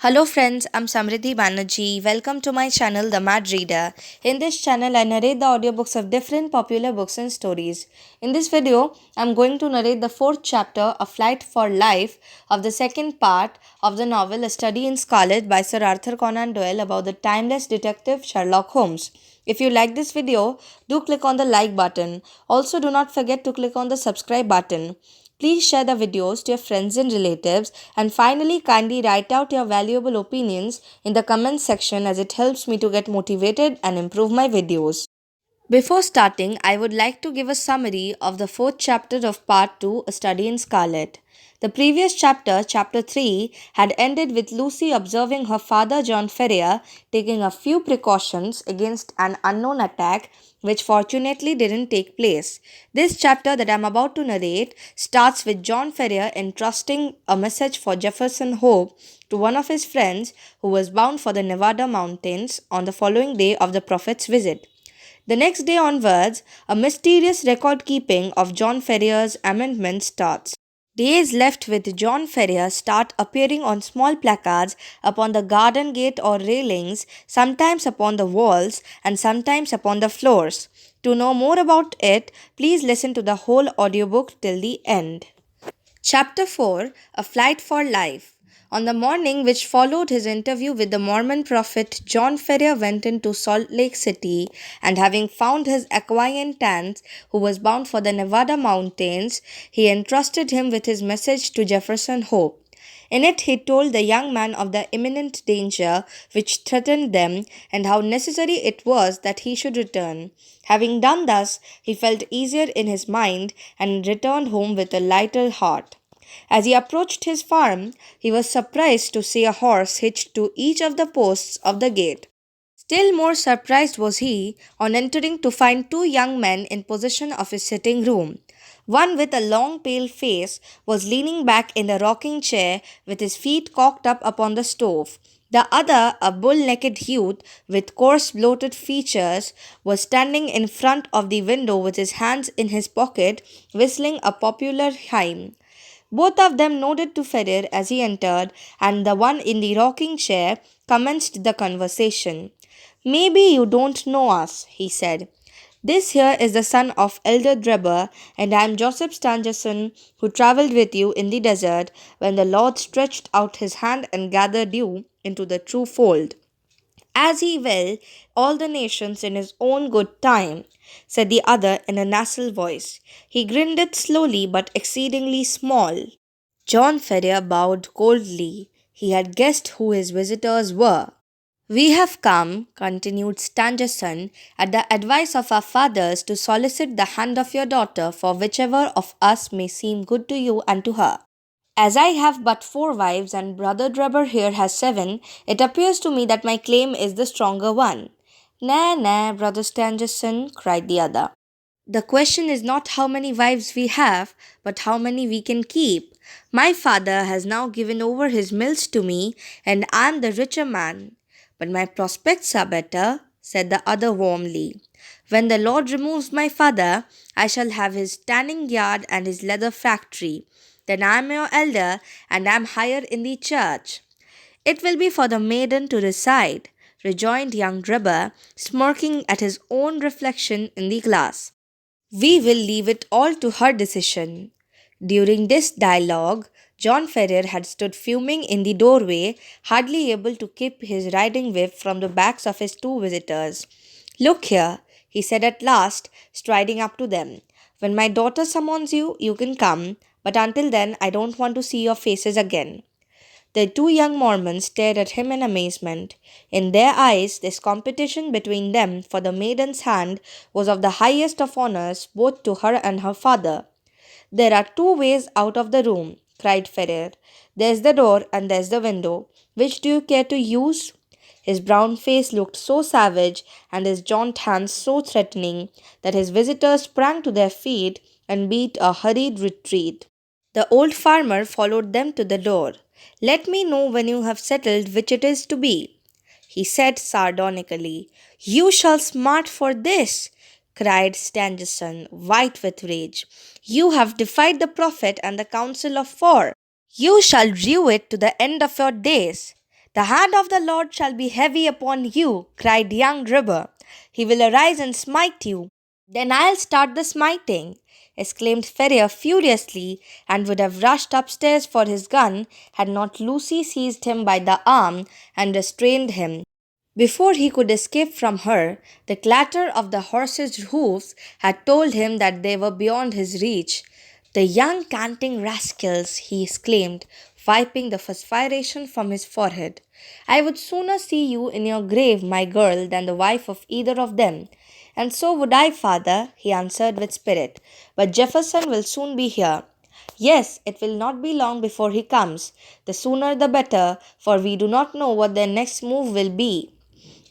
Hello friends, I'm Samriddhi Banerjee. Welcome to my channel The Mad Reader. In this channel, I narrate the audiobooks of different popular books and stories. In this video, I'm going to narrate the fourth chapter, A Flight for Life, of the second part of the novel A Study in Scarlet by Sir Arthur Conan Doyle about the timeless detective Sherlock Holmes. If you like this video, do click on the like button. Also, do not forget to click on the subscribe button. Please share the videos to your friends and relatives, and finally kindly write out your valuable opinions in the comments section as it helps me to get motivated and improve my videos. Before starting, I would like to give a summary of the fourth chapter of Part 2, A Study in Scarlet. The previous chapter, Chapter 3, had ended with Lucy observing her father John Ferrier taking a few precautions against an unknown attack, which fortunately didn't take place. This chapter that I'm about to narrate starts with John Ferrier entrusting a message for Jefferson Hope to one of his friends who was bound for the Nevada mountains on the following day of the prophet's visit. The next day onwards, a mysterious record keeping of John Ferrier's amendment starts. Days left with John Ferrier start appearing on small placards upon the garden gate or railings, sometimes upon the walls and sometimes upon the floors. To know more about it, please listen to the whole audiobook till the end. Chapter 4, A Flight for Life. On the morning which followed his interview with the Mormon prophet, John Ferrier went into Salt Lake City, and having found his acquaintance who was bound for the Nevada mountains, he entrusted him with his message to Jefferson Hope. In it, he told the young man of the imminent danger which threatened them and how necessary it was that he should return. Having done thus, he felt easier in his mind and returned home with a lighter heart. As he approached his farm, he was surprised to see a horse hitched to each of the posts of the gate. Still more surprised was he on entering to find two young men in possession of his sitting room. One with a long pale face was leaning back in the rocking chair with his feet cocked up upon the stove. The other, a bull necked youth with coarse bloated features, was standing in front of the window with his hands in his pocket, whistling a popular hymn. Both of them nodded to Ferrer as he entered, and the one in the rocking chair commenced the conversation. Maybe you don't know us, he said. This here is the son of Elder Drebber, and I am Joseph Stangerson, who travelled with you in the desert when the Lord stretched out his hand and gathered you into the true fold. As he will all the nations in his own good time, said the other in a nasal voice. He grinned it slowly but exceedingly small. John Ferrier bowed coldly. He had guessed who his visitors were. We have come, continued Stangerson, at the advice of our fathers to solicit the hand of your daughter for whichever of us may seem good to you and to her. As I have but 4 wives and brother Drebber here has 7, it appears to me that my claim is the stronger one. Nay, nay, brother Stangerson, cried the other. The question is not how many wives we have, but how many we can keep. My father has now given over his mills to me, and I am the richer man. But my prospects are better, said the other warmly. When the Lord removes my father, I shall have his tanning yard and his leather factory. Then I am your elder, and am higher in the church. It will be for the maiden to decide, rejoined young Drebber, smirking at his own reflection in the glass. We will leave it all to her decision. During this dialogue, John Ferrier had stood fuming in the doorway, hardly able to keep his riding whip from the backs of his two visitors. Look here, he said at last, striding up to them. When my daughter summons you, you can come, but until then I don't want to see your faces again. The two young Mormons stared at him in amazement. In their eyes, this competition between them for the maiden's hand was of the highest of honors both to her and her father. There are 2 ways out of the room, cried Ferrer. There's the door and there's the window. Which do you care to use? His brown face looked so savage and his jaunt hands so threatening that his visitors sprang to their feet and beat a hurried retreat. The old farmer followed them to the door. Let me know when you have settled which it is to be, he said sardonically. You shall smart for this, cried Stangerson, white with rage. You have defied the prophet and the council of 4. You shall rue it to the end of your days. "The hand of the Lord shall be heavy upon you," cried young Ribber. "He will arise and smite you." "Then I'll start the smiting," exclaimed Ferrier furiously, and would have rushed upstairs for his gun had not Lucy seized him by the arm and restrained him. Before he could escape from her, the clatter of the horses' hoofs had told him that they were beyond his reach. "The young canting rascals!" he exclaimed, wiping the perspiration from his forehead. "I would sooner see you in your grave, my girl, than the wife of either of them." "And so would I, father," he answered with spirit. "But Jefferson will soon be here." "Yes, it will not be long before he comes. The sooner the better, for we do not know what their next move will be."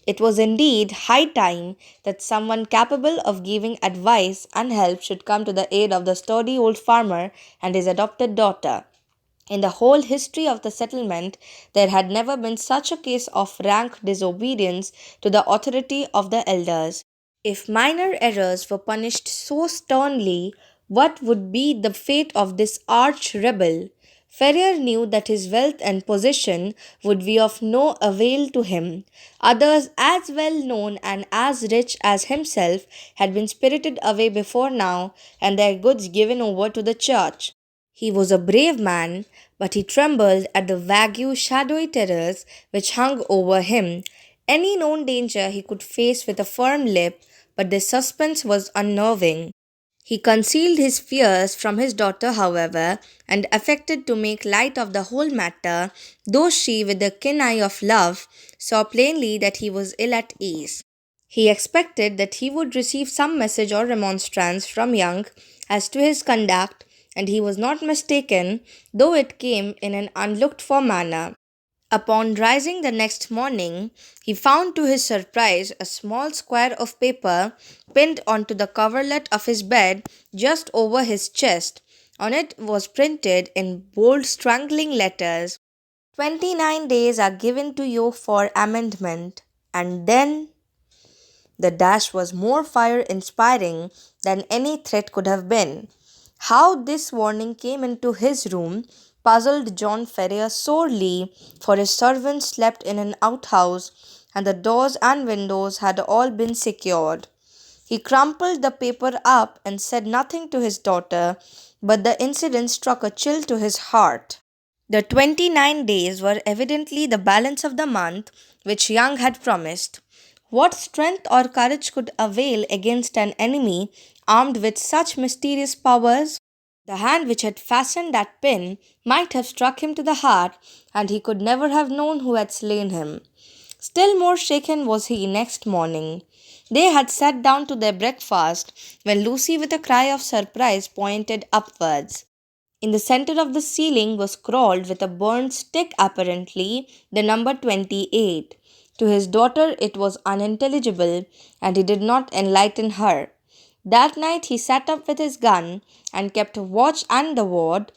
It was indeed high time that someone capable of giving advice and help should come to the aid of the sturdy old farmer and his adopted daughter. In the whole history of the settlement, there had never been such a case of rank disobedience to the authority of the elders. If minor errors were punished so sternly, what would be the fate of this arch rebel? Ferrier knew that his wealth and position would be of no avail to him. Others, as well known and as rich as himself, had been spirited away before now and their goods given over to the church. He was a brave man, but he trembled at the vague, shadowy terrors which hung over him. Any known danger he could face with a firm lip, but this suspense was unnerving. He concealed his fears from his daughter, however, and affected to make light of the whole matter, though she, with the keen eye of love, saw plainly that he was ill at ease. He expected that he would receive some message or remonstrance from Young as to his conduct, and he was not mistaken, though it came in an unlooked for manner. Upon rising the next morning, he found to his surprise a small square of paper pinned onto the coverlet of his bed just over his chest. On it was printed in bold, strangling letters, "29 days are given to you for amendment, and then—" The dash was more fire inspiring than any threat could have been. How this warning came into his room puzzled John Ferrier sorely, for his servants slept in an outhouse, and the doors and windows had all been secured. He crumpled the paper up and said nothing to his daughter, but the incident struck a chill to his heart. The 29 days were evidently the balance of the month which Young had promised. What strength or courage could avail against an enemy armed with such mysterious powers? The hand which had fastened that pin might have struck him to the heart, and he could never have known who had slain him. Still more shaken was he next morning. They had sat down to their breakfast when Lucy, with a cry of surprise, pointed upwards. In the center of the ceiling was scrawled with a burnt stick, apparently, the number 28. To his daughter it was unintelligible, and he did not enlighten her. That night he sat up with his gun and kept watch and the ward.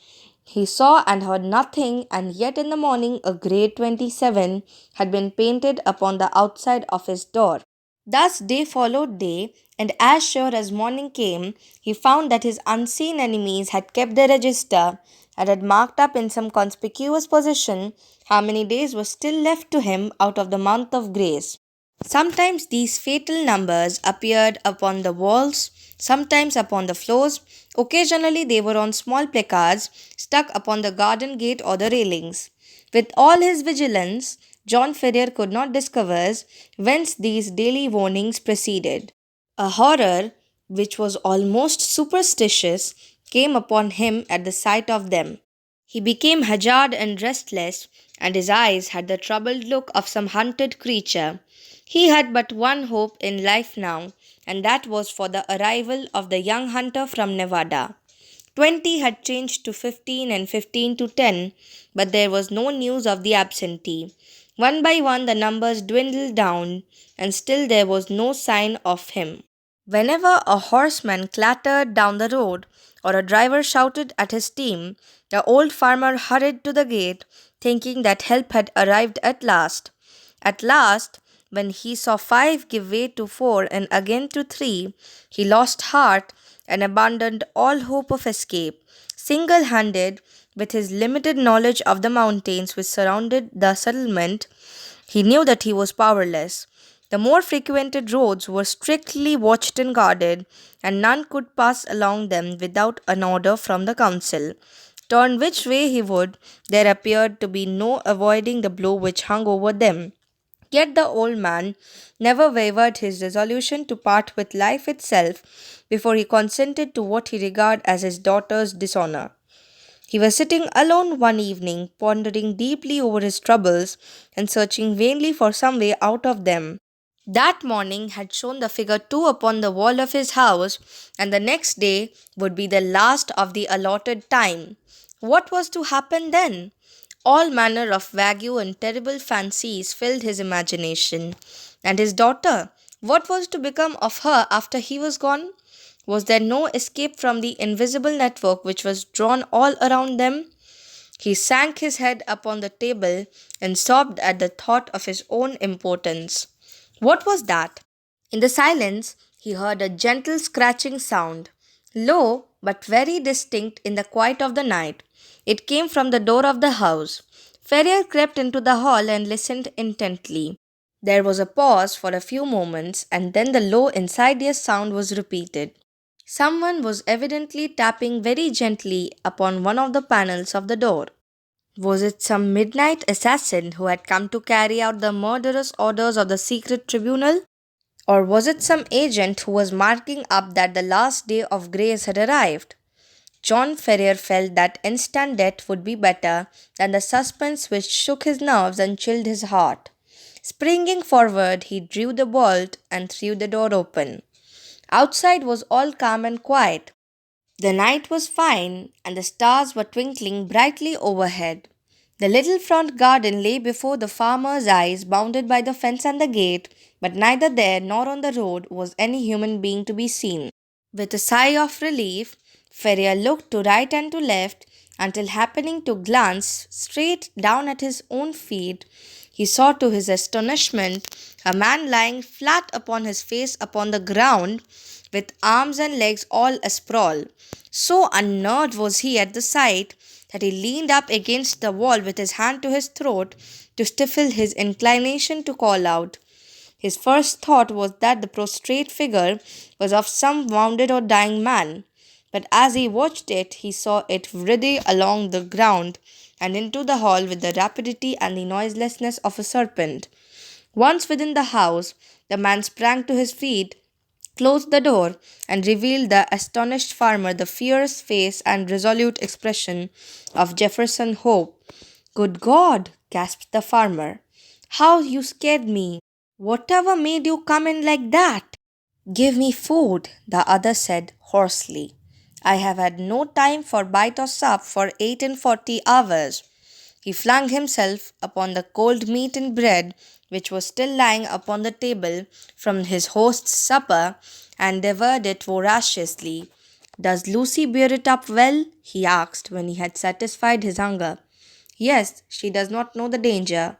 He saw and heard nothing, and yet in the morning a great 27 had been painted upon the outside of his door. Thus day followed day, and as sure as morning came, he found that his unseen enemies had kept their register and had marked up in some conspicuous position how many days were still left to him out of the month of grace. Sometimes these fatal numbers appeared upon the walls, sometimes upon the floors. Occasionally they were on small placards stuck upon the garden gate or the railings. With all his vigilance, John Ferrier could not discover whence these daily warnings proceeded. A horror, which was almost superstitious, came upon him at the sight of them. He became haggard and restless, and his eyes had the troubled look of some hunted creature. He had but one hope in life now, and that was for the arrival of the young hunter from Nevada. 20 had changed to 15 and 15 to 10, but there was no news of the absentee. One by one the numbers dwindled down, and still there was no sign of him. Whenever a horseman clattered down the road, or a driver shouted at his team, the old farmer hurried to the gate, thinking that help had arrived at last. At last, when he saw 5 give way to 4 and again to 3, he lost heart and abandoned all hope of escape. Single handed, With his limited knowledge of the mountains which surrounded the settlement, he knew that he was powerless. The more frequented roads were strictly watched and guarded, and none could pass along them without an order from the council. Turn which way he would, there appeared to be no avoiding the blow which hung over them. Yet the old man never wavered his resolution to part with life itself before he consented to what he regarded as his daughter's dishonor. He was sitting alone one evening, pondering deeply over his troubles and searching vainly for some way out of them. That morning had shown the figure 2 upon the wall of his house, and the next day would be the last of the allotted time. What was to happen then? All manner of vague and terrible fancies filled his imagination. And his daughter? What was to become of her after he was gone? Was there no escape from the invisible network which was drawn all around them? He sank his head upon the table and sobbed at the thought of his own impotence. What was that? In the silence, he heard a gentle scratching sound, low but very distinct in the quiet of the night. It came from the door of the house. Ferrier crept into the hall and listened intently. There was a pause for a few moments, and then the low, insidious sound was repeated. Someone was evidently tapping very gently upon one of the panels of the door. Was it some midnight assassin who had come to carry out the murderous orders of the secret tribunal? Or was it some agent who was marking up that the last day of grace had arrived? John Ferrier felt that instant death would be better than the suspense which shook his nerves and chilled his heart. Springing forward, he drew the bolt and threw the door open. Outside was all calm and quiet. The night was fine, and the stars were twinkling brightly overhead. The little front garden lay before the farmer's eyes, bounded by the fence and the gate, but neither there nor on the road was any human being to be seen. With a sigh of relief, Ferrier looked to right and to left until, happening to glance straight down at his own feet, he saw to his astonishment a man lying flat upon his face upon the ground, with arms and legs all asprawl. So unnerved was he at the sight that he leaned up against the wall with his hand to his throat to stifle his inclination to call out. His first thought was that the prostrate figure was of some wounded or dying man, but as he watched it, he saw it writhe along the ground and into the hall with the rapidity and the noiselessness of a serpent. Once within the house, the man sprang to his feet, closed the door, and revealed the astonished farmer the fierce face and resolute expression of Jefferson Hope. "Good God!" gasped the farmer. "How you scared me! Whatever made you come in like that?" "Give me food," the other said hoarsely. "I have had no time for bite or sup for 48 hours." He flung himself upon the cold meat and bread which was still lying upon the table from his host's supper and devoured it voraciously. "Does Lucy bear it up well?" he asked when he had satisfied his hunger. "Yes, she does not know the danger,"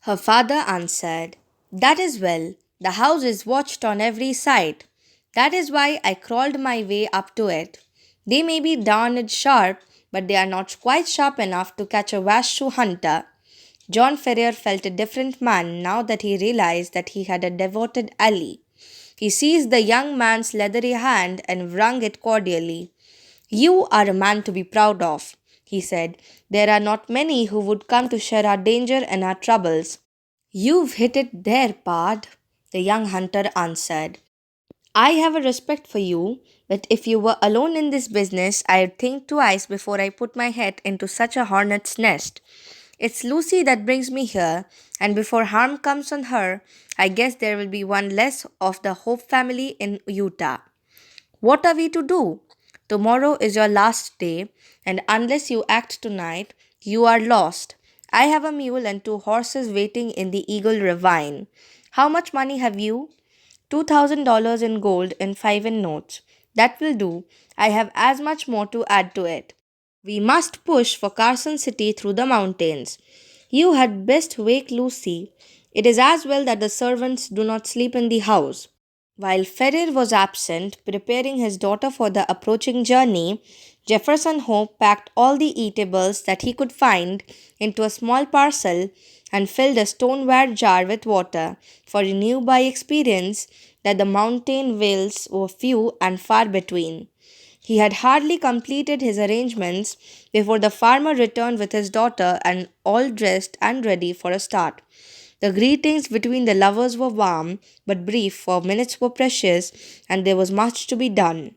her father answered. "That is well. The house is watched on every side. That is why I crawled my way up to it. They may be darned sharp, but they are not quite sharp enough to catch a Washoe hunter." John Ferrier felt a different man now that he realized that he had a devoted ally. He seized the young man's leathery hand and wrung it cordially. "You are a man to be proud of," he said. "There are not many who would come to share our danger and our troubles." "You've hit it there, Pard," the young hunter answered. "I have a respect for you, but if you were alone in this business, I'd think twice before I put my head into such a hornet's nest. It's Lucy that brings me here, and before harm comes on her, I guess there will be one less of the Hope family in Utah. What are we to do? Tomorrow is your last day, and unless you act tonight, you are lost. I have a mule and 2 horses waiting in the Eagle Ravine. How much money have you?" $2,000 in gold and five in notes. "That will do. I have as much more to add to it. We must push for Carson City through the mountains. You had best wake Lucy. It is as well that the servants do not sleep in the house." While Ferrier was absent, preparing his daughter for the approaching journey, Jefferson Hope packed all the eatables that he could find into a small parcel and filled a stoneware jar with water, for he knew by experience that the mountain vales were few and far between. He had hardly completed his arrangements before the farmer returned with his daughter and all dressed and ready for a start. The greetings between the lovers were warm but brief, for minutes were precious and there was much to be done.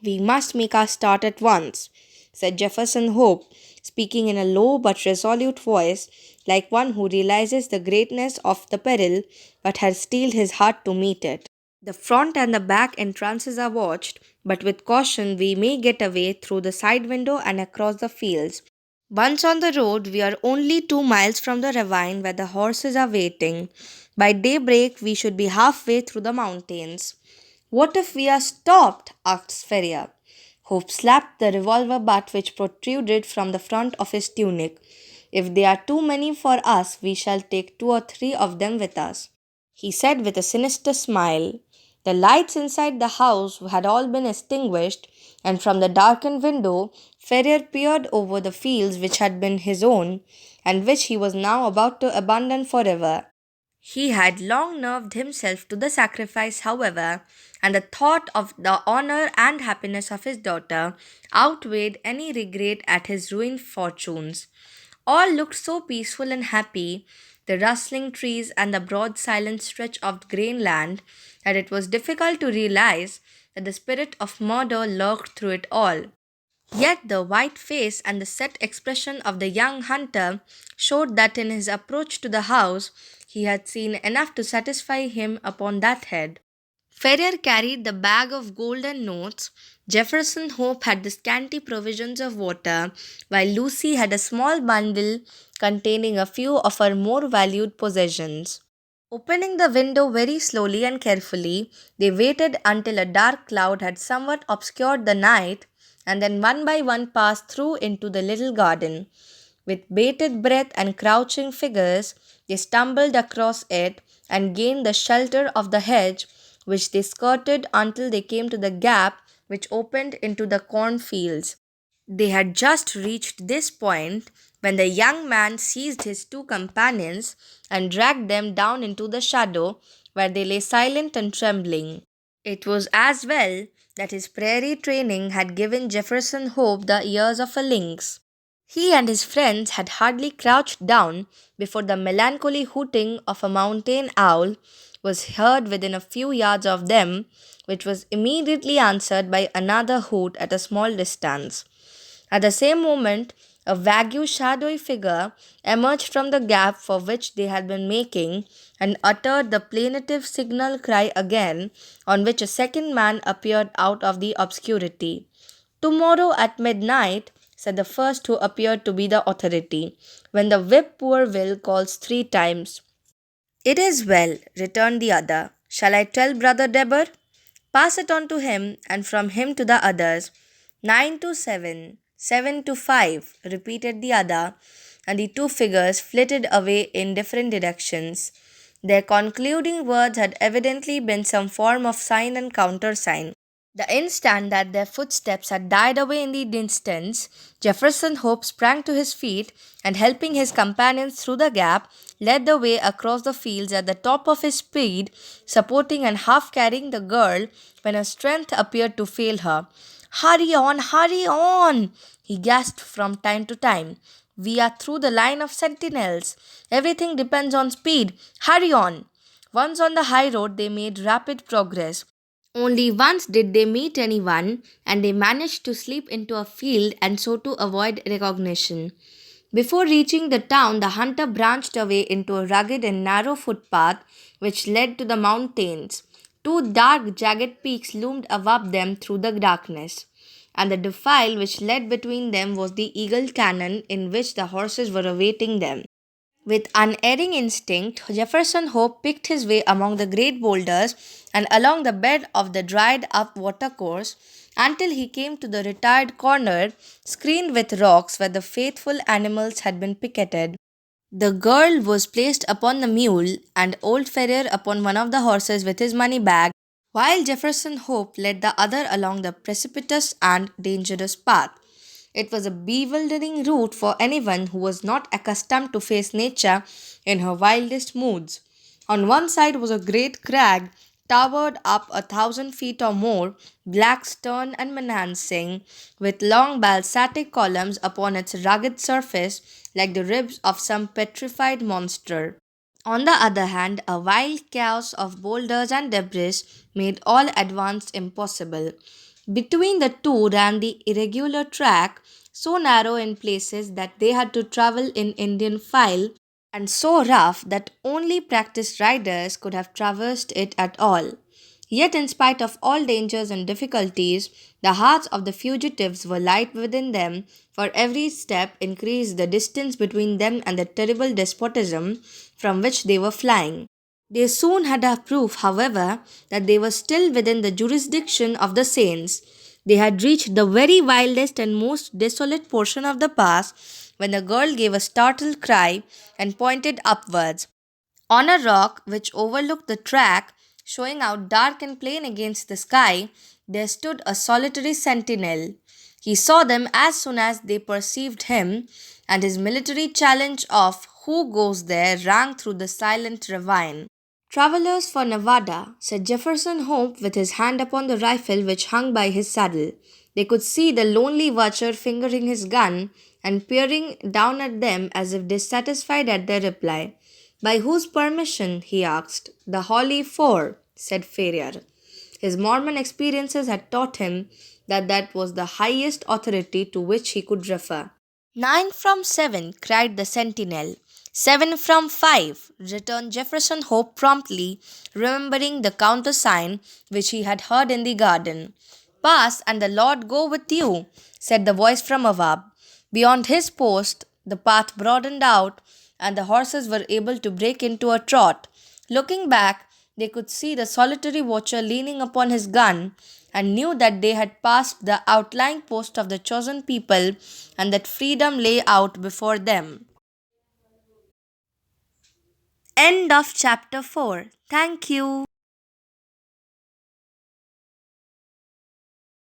We must make our start at once, said Jefferson Hope, speaking in a low but resolute voice, like one who realizes the greatness of the peril but has steeled his heart to meet it. The front and the back entrances are watched, but with caution we may get away through the side window and across the fields. Once on the road, we are only 2 miles from the ravine where the horses are waiting. By daybreak, we should be halfway through the mountains. What if we are stopped? Asked Ferrier. Hope slapped the revolver butt which protruded from the front of his tunic. If they are too many for us, we shall take 2 or 3 of them with us, he said with a sinister smile. The lights inside the house had all been extinguished, and from the darkened window, Ferrier peered over the fields which had been his own, and which he was now about to abandon forever. He had long nerved himself to the sacrifice, however, and the thought of the honor and happiness of his daughter outweighed any regret at his ruined fortunes. All looked so peaceful and happy, the rustling trees and the broad silent stretch of green land, that it was difficult to realize that the spirit of murder lurked through it all. Yet the white face and the set expression of the young hunter showed that in his approach to the house he had seen enough to satisfy him upon that head. Ferrier carried the bag of golden notes. Jefferson Hope had the scanty provisions of water, while Lucy had a small bundle containing a few of her more valued possessions. Opening the window very slowly and carefully, they waited until a dark cloud had somewhat obscured the night, and then one by one passed through into the little garden. With bated breath and crouching figures, they stumbled across it and gained the shelter of the hedge, which they skirted until they came to the gap which opened into the cornfields. They had just reached this point when the young man seized his 2 companions and dragged them down into the shadow, where they lay silent and trembling. It was as well that his prairie training had given Jefferson Hope the ears of a lynx. He and his friends had hardly crouched down before the melancholy hooting of a mountain owl was heard within a few yards of them, which was immediately answered by another hoot at a small distance. At the same moment, a vague, shadowy figure emerged from the gap for which they had been making and uttered the plaintive signal cry again, on which a second man appeared out of the obscurity. Tomorrow at midnight, said the first, who appeared to be the authority, when the whippoorwill calls 3 times. It is well, returned the other. Shall I tell Brother Deber? Pass it on to him, and from him to the others. 9 to 7, 7 to 5, repeated the other, and the 2 figures flitted away in different directions. Their concluding words had evidently been some form of sign and countersign. The instant that their footsteps had died away in the distance, Jefferson Hope sprang to his feet and, helping his companions through the gap, led the way across the fields at the top of his speed, supporting and half carrying the girl when her strength appeared to fail her. Hurry on, he gasped from time to time. We are through the line of sentinels. Everything depends on speed. Hurry on. Once on the high road, they made rapid progress. Only once did they meet anyone, and they managed to slip into a field and so to avoid recognition. Before reaching the town, the hunter branched away into a rugged and narrow footpath which led to the mountains. 2 dark, jagged peaks loomed above them through the darkness, and the defile which led between them was the Eagle Canyon in which the horses were awaiting them. With unerring instinct, Jefferson Hope picked his way among the great boulders and along the bed of the dried up watercourse until he came to the retired corner screened with rocks where the faithful animals had been picketed. The girl was placed upon the mule and old Ferrier upon one of the horses with his money bag, while Jefferson Hope led the other along the precipitous and dangerous path. It was a bewildering route for anyone who was not accustomed to face nature in her wildest moods. On one side was a great crag, towered up 1,000 feet or more, black stern and menacing, with long basaltic columns upon its rugged surface like the ribs of some petrified monster. On the other hand, a wild chaos of boulders and debris made all advance impossible. Between the two ran the irregular track, so narrow in places that they had to travel in Indian file, and so rough that only practiced riders could have traversed it at all. Yet, in spite of all dangers and difficulties, the hearts of the fugitives were light within them, for every step increased the distance between them and the terrible despotism from which they were flying. They soon had a proof, however, that they were still within the jurisdiction of the saints. They had reached the very wildest and most desolate portion of the pass when the girl gave a startled cry and pointed upwards. On a rock which overlooked the track, showing out dark and plain against the sky, there stood a solitary sentinel. He saw them as soon as they perceived him, and his military challenge of "Who goes there?" rang through the silent ravine. "Travelers for Nevada," said Jefferson Hope with his hand upon the rifle which hung by his saddle. They could see the lonely watcher fingering his gun and peering down at them as if dissatisfied at their reply. "By whose permission?" he asked. "The Holy Four," said Ferrier. His Mormon experiences had taught him that that was the highest authority to which he could refer. "Nine from seven," cried the sentinel. "Seven from five," returned Jefferson Hope promptly, remembering the countersign which he had heard in the garden. "Pass, and the Lord go with you," said the voice from above. Beyond his post, the path broadened out, and the horses were able to break into a trot. Looking back, they could see the solitary watcher leaning upon his gun, and knew that they had passed the outlying post of the chosen people and that freedom lay out before them. End of chapter 4. Thank you.